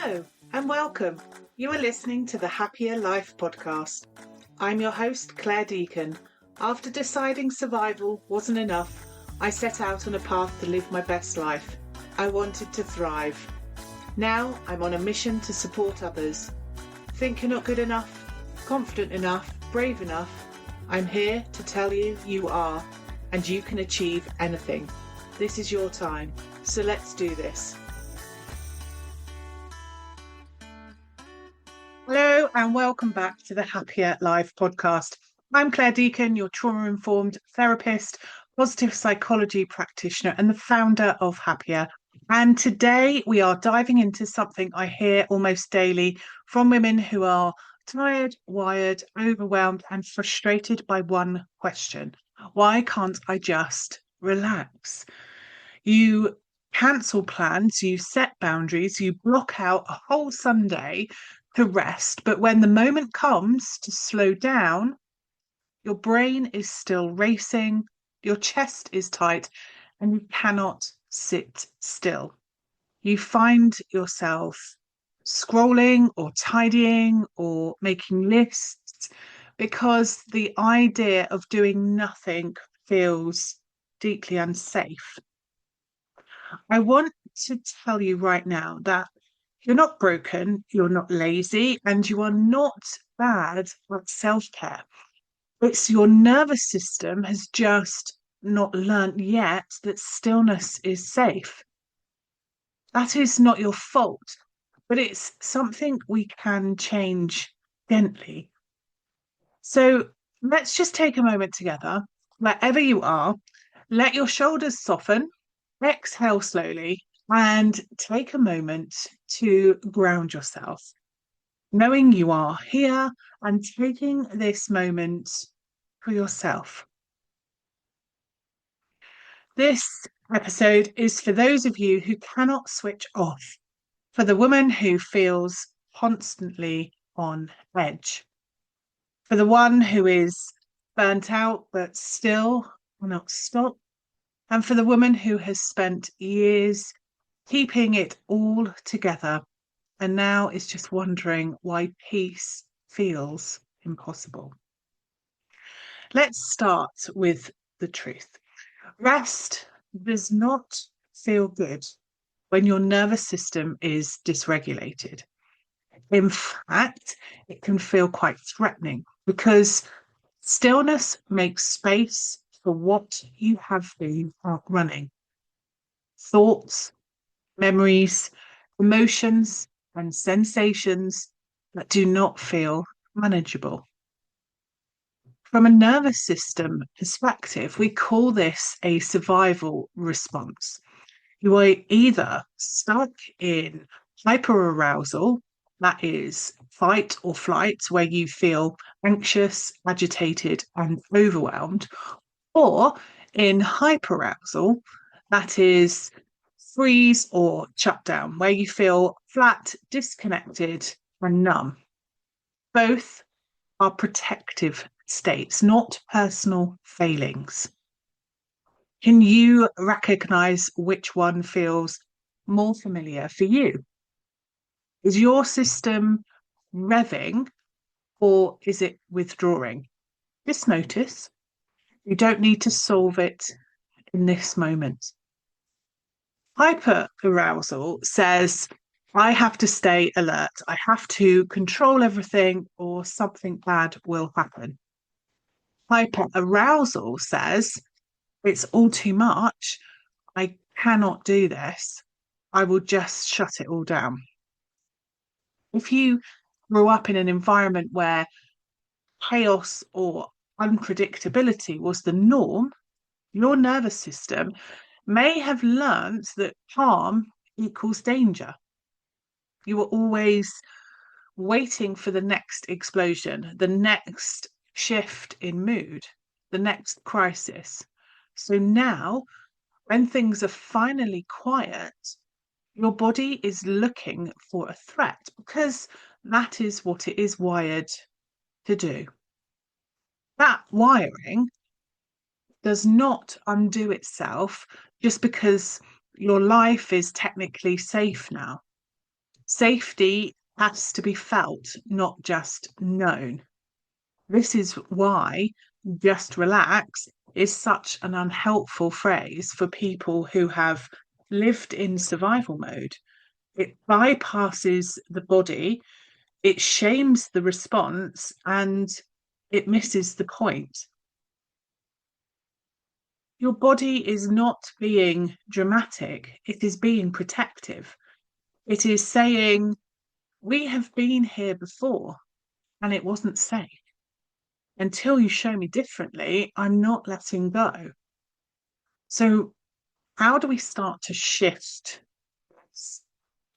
Hello and welcome. You are listening to the Happya Life podcast. I'm your host, Clare Deacon. After deciding survival wasn't enough, I set out on a path to live my best life. I wanted to thrive. Now I'm on a mission to support others. Think you're not good enough, confident enough, brave enough? I'm here to tell you you are, and you can achieve anything. This is your time, so let's do this. Hello and welcome back to the Happya Life podcast. I'm Clare Deacon, your trauma-informed therapist, positive psychology practitioner and the founder of Happya. And today we are diving into something I hear almost daily from women who are tired, wired, overwhelmed and frustrated by one question. Why can't I just relax? You cancel plans, you set boundaries, you block out a whole Sunday to rest, but when the moment comes to slow down, your brain is still racing, your chest is tight, and you cannot sit still. You find yourself scrolling or tidying or making lists because the idea of doing nothing feels deeply unsafe. I want to tell you right now that you're not broken, you're not lazy, and you are not bad at self-care. It's your nervous system has just not learnt yet that stillness is safe. That is not your fault, but it's something we can change gently. So let's just take a moment together, wherever you are, let your shoulders soften, exhale slowly, and take a moment to ground yourself, knowing you are here and taking this moment for yourself. This episode is for those of you who cannot switch off, for the woman who feels constantly on edge, for the one who is burnt out but still cannot stop, and for the woman who has spent years keeping it all together and now is just wondering why peace feels impossible. Let's start with the truth. Rest does not feel good when your nervous system is dysregulated. In fact, it can feel quite threatening because stillness makes space for what you have been outrunning. Thoughts, memories, emotions, and sensations that do not feel manageable. From a nervous system perspective, we call this a survival response. You are either stuck in hyperarousal, that is fight or flight, where you feel anxious, agitated, and overwhelmed, or in hypoarousal, that is freeze or shutdown, where you feel flat, disconnected, and numb. Both are protective states, not personal failings. Can you recognize which one feels more familiar for you? Is your system revving or is it withdrawing? Just notice. You don't need to solve it in this moment. Hyperarousal says, I have to stay alert. I have to control everything or something bad will happen. Hyperarousal says, it's all too much. I cannot do this. I will just shut it all down. If you grew up in an environment where chaos or unpredictability was the norm, your nervous system may have learnt that calm equals danger. You were always waiting for the next explosion, the next shift in mood, the next crisis. So now, when things are finally quiet, your body is looking for a threat because that is what it is wired to do. That wiring does not undo itself just because your life is technically safe now. Safety has to be felt, not just known. This is why just relax is such an unhelpful phrase for people who have lived in survival mode. It bypasses the body, it shames the response, and it misses the point. Your body is not being dramatic, it is being protective. It is saying, we have been here before and it wasn't safe. Until you show me differently, I'm not letting go. So, how do we start to shift this?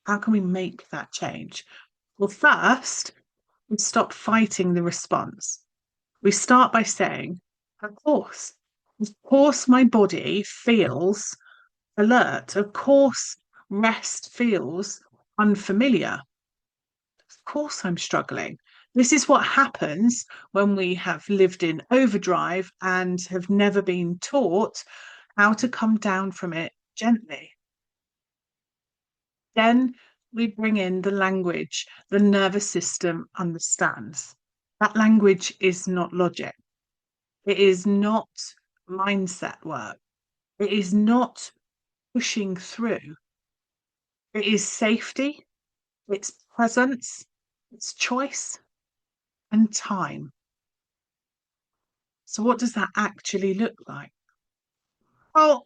How can we make that change? Well, first, we stop fighting the response. We start by saying, of course, my body feels alert. Of course, rest feels unfamiliar. Of course, I'm struggling. This is what happens when we have lived in overdrive and have never been taught how to come down from it gently. Then we bring in the language the nervous system understands. That language is not logic. It is not mindset work. It is not pushing through. It is safety, it's presence, it's choice, and time. So, what does that actually look like? Well,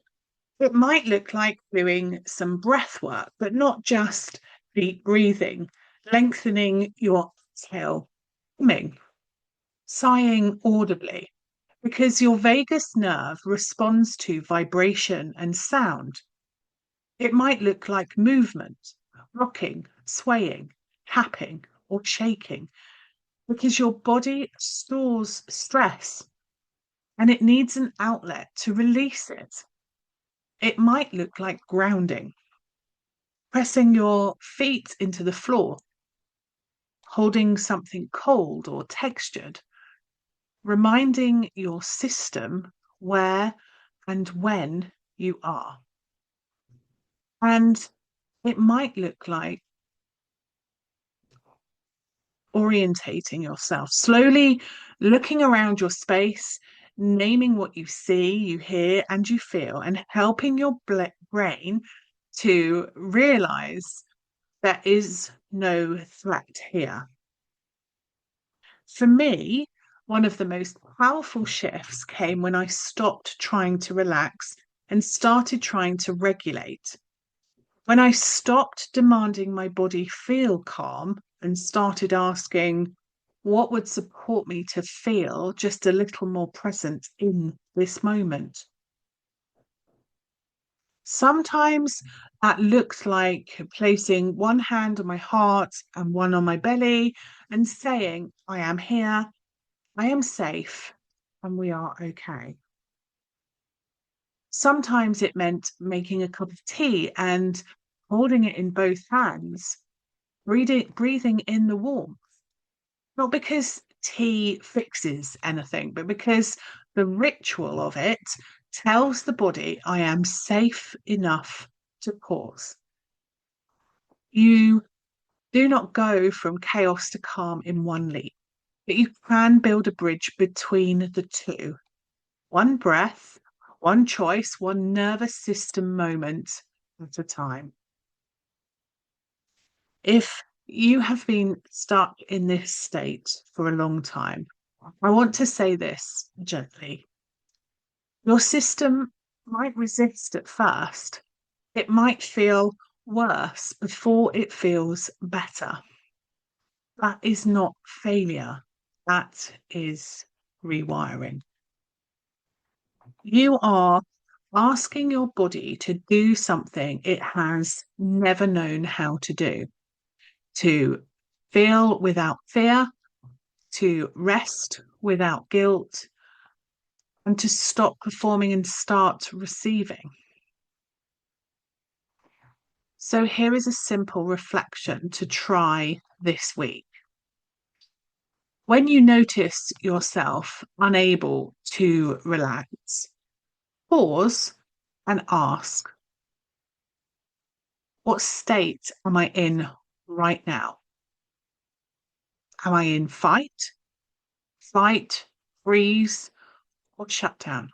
it might look like doing some breath work, but not just deep breathing, lengthening your exhale, humming, sighing audibly, because your vagus nerve responds to vibration and sound. It might look like movement, rocking, swaying, tapping, or shaking, because your body stores stress and it needs an outlet to release it. It might look like grounding, pressing your feet into the floor, holding something cold or textured, reminding your system where and when you are. And it might look like orientating yourself, slowly looking around your space, naming what you see, you hear, and you feel, and helping your brain to realize there is no threat here. For me, one of the most powerful shifts came when I stopped trying to relax and started trying to regulate. When I stopped demanding my body feel calm and started asking, what would support me to feel just a little more present in this moment? Sometimes that looks like placing one hand on my heart and one on my belly and saying, I am here, I am safe, and we are okay. Sometimes it meant making a cup of tea and holding it in both hands, breathing in the warmth. Not because tea fixes anything, but because the ritual of it tells the body I am safe enough to pause. You do not go from chaos to calm in one leap, but you can build a bridge between the two. One breath, one choice, one nervous system moment at a time. If you have been stuck in this state for a long time, I want to say this gently. Your system might resist at first. It might feel worse before it feels better. That is not failure. That is rewiring. You are asking your body to do something it has never known how to do, to feel without fear, to rest without guilt, and to stop performing and start receiving. So, here is a simple reflection to try this week. When you notice yourself unable to relax, pause and ask, what state am I in right now? Am I in fight, flight, freeze, or shutdown?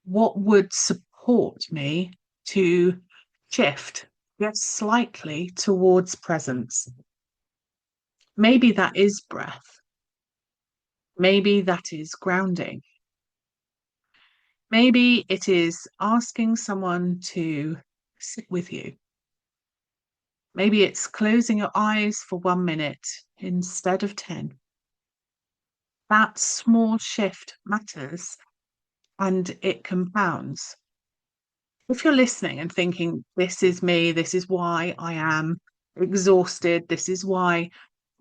What would support me to shift just slightly towards presence? Maybe that is breath. Maybe that is grounding. Maybe it is asking someone to sit with you. Maybe it's closing your eyes for 1 minute instead of 10. That small shift matters and it compounds. If you're listening and thinking, this is me, this is why I am exhausted, this is why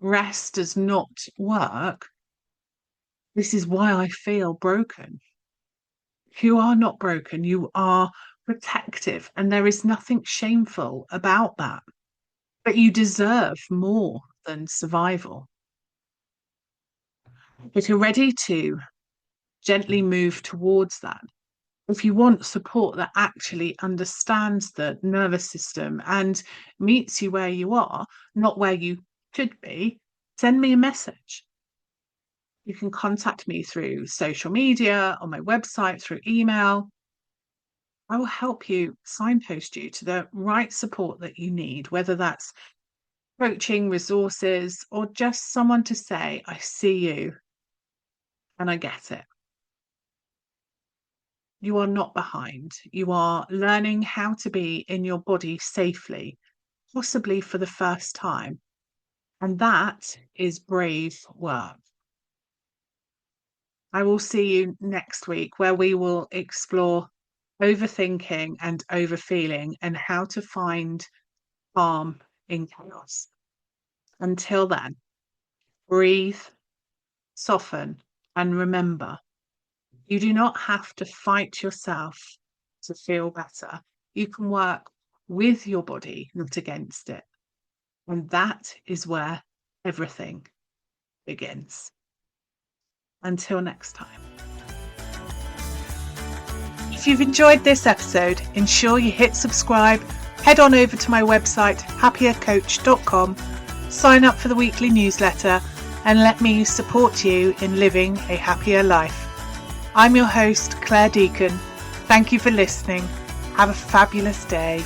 rest does not work, this is why I feel broken. You are not broken, you are protective, and there is nothing shameful about that. But you deserve more than survival. If you're ready to gently move towards that, if you want support that actually understands the nervous system and meets you where you are, not where you should be, send me a message. You can contact me through social media, on my website, through email. I will help you signpost you to the right support that you need, whether that's coaching, resources, or just someone to say, I see you and I get it. You are not behind. You are learning how to be in your body safely, possibly for the first time. And that is brave work. I will see you next week where we will explore overthinking and overfeeling and how to find calm in chaos. Until then, breathe, soften, and remember, you do not have to fight yourself to feel better. You can work with your body, not against it. And that is where everything begins. Until next time. If you've enjoyed this episode, ensure you hit subscribe, head on over to my website, happyacoach.com, sign up for the weekly newsletter, and let me support you in living a happier life. I'm your host, Clare Deacon. Thank you for listening. Have a fabulous day.